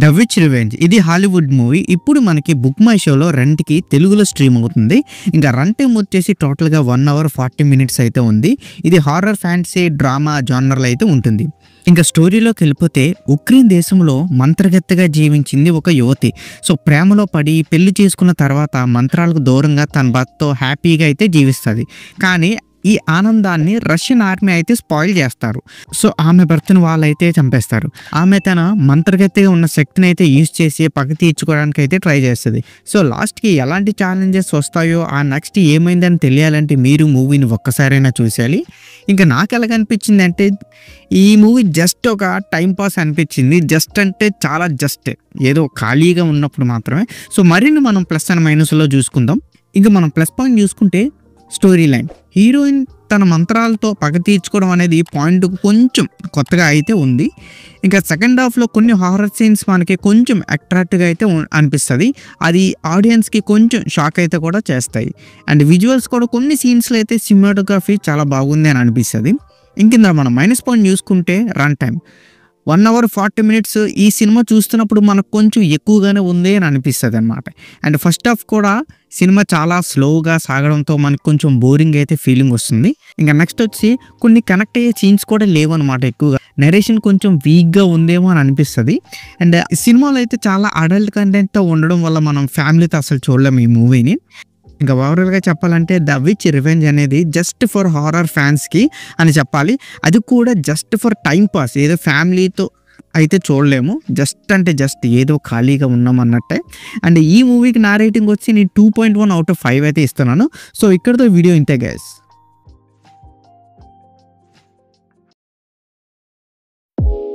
The which revenge ఇది Hollywood movie. ఇప్పుడు మనకి బుక్ మై షోలో రెంట్కి తెలుగులో స్ట్రీమ్ అవుతుంది. ఇంకా రన్ టైం వచ్చేసి టోటల్గా 1 hour 40 minutes అయితే ఉంది. ఇది హారర్ ఫ్యాంటసీ డ్రామా జానర్లో అయితే ఉంటుంది. ఇంకా స్టోరీలోకి వెళ్ళిపోతే ఉక్రెయిన్ దేశంలో మంత్రగత్తెగా జీవించింది ఒక యువతి. సో ప్రేమలో పడి పెళ్లి చేసుకున్న తర్వాత మంత్రాలకు దూరంగా తన భర్తతో హ్యాపీగా అయితే జీవిస్తుంది. కానీ ఈ ఆనందాన్ని రష్యన్ ఆర్మీ అయితే స్పాయిల్ చేస్తారు. సో ఆమె భర్తను వాళ్ళైతే చంపేస్తారు. ఆమె తన మంత్రగతిగా ఉన్న శక్తిని అయితే యూజ్ చేసి పగ తీర్చుకోవడానికి అయితే ట్రై చేస్తుంది. సో లాస్ట్కి ఎలాంటి ఛాలెంజెస్ వస్తాయో ఆ నెక్స్ట్ ఏమైందని తెలియాలంటే మీరు మూవీని ఒక్కసారైనా చూసేయాలి. ఇంకా నాకు ఎలాగనిపించింది అంటే ఈ మూవీ జస్ట్ ఒక టైం పాస్ అనిపించింది. జస్ట్ అంటే చాలా జస్ట్ ఏదో ఖాళీగా ఉన్నప్పుడు మాత్రమే. సో మరిన్ని మనం ప్లస్ అండ్ మైనస్లో చూసుకుందాం. ఇంకా మనం ప్లస్ పాయింట్ చూసుకుంటే స్టోరీ లైన్. హీరోయిన్ తన మంత్రాలతో పగ తీర్చుకోవడం అనేది పాయింట్ కొంచెం కొత్తగా అయితే ఉంది. ఇంకా సెకండ్ హాఫ్లో కొన్ని హారర్ సీన్స్ మనకి కొంచెం అట్రాక్టివ్గా అయితే అనిపిస్తుంది. అది ఆడియన్స్కి కొంచెం షాక్ అయితే కూడా చేస్తాయి. అండ్ విజువల్స్ కూడా కొన్ని సీన్స్లో అయితే సినిమాటోగ్రఫీ చాలా బాగుంది అని అనిపిస్తుంది. ఇంకింద మనం మైనస్ పాయింట్ చూసుకుంటే రన్ టైం 1 hour 40 minutes. ఈ సినిమా చూస్తున్నప్పుడు మనకు కొంచెం ఎక్కువగానే ఉంది అని అనిపిస్తుంది అనమాట. అండ్ ఫస్ట్ హాఫ్ కూడా సినిమా చాలా స్లోగా సాగడంతో మనకు కొంచెం బోరింగ్ అయితే ఫీలింగ్ వస్తుంది. ఇంకా నెక్స్ట్ వచ్చి కొన్ని కనెక్ట్ అయ్యే సీన్స్ కూడా లేవు అనమాట. ఎక్కువగా నరేషన్ కొంచెం వీక్గా ఉందేమో అని అనిపిస్తుంది. అండ్ సినిమాలో అయితే చాలా అడల్ట్ కంటెంట్తో ఉండడం వల్ల మనం ఫ్యామిలీతో అసలు చూడలేము ఈ మూవీని. ఇంకా ఓవరాల్గా చెప్పాలంటే ద విచ్ రివెంజ్ అనేది జస్ట్ ఫర్ హారర్ ఫ్యాన్స్కి అని చెప్పాలి. అది కూడా జస్ట్ ఫర్ టైం పాస్, ఏదో ఫ్యామిలీతో అయితే చూడలేము. జస్ట్ అంటే జస్ట్ ఏదో ఖాళీగా ఉన్నాం అన్నట్టే. అండ్ ఈ మూవీకి నా రేటింగ్ వచ్చి నేను 2.1 out of 5 అయితే ఇస్తున్నాను. సో ఇక్కడతో వీడియో ఇంతే guys.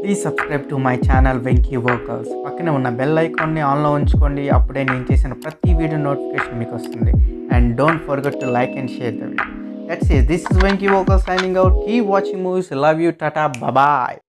Please subscribe to my channel Venky vocals. పక్కనే ఉన్న బెల్ ఐకాన్ని ఆన్లో ఉంచుకోండి. అప్పుడే నేను చేసిన ప్రతి వీడియో నోటిఫికేషన్ మీకు వస్తుంది. And don't forget to like and share the video. That's it. This is Venky Vocals signing out. Keep watching movies. Love you. Tata. Bye bye.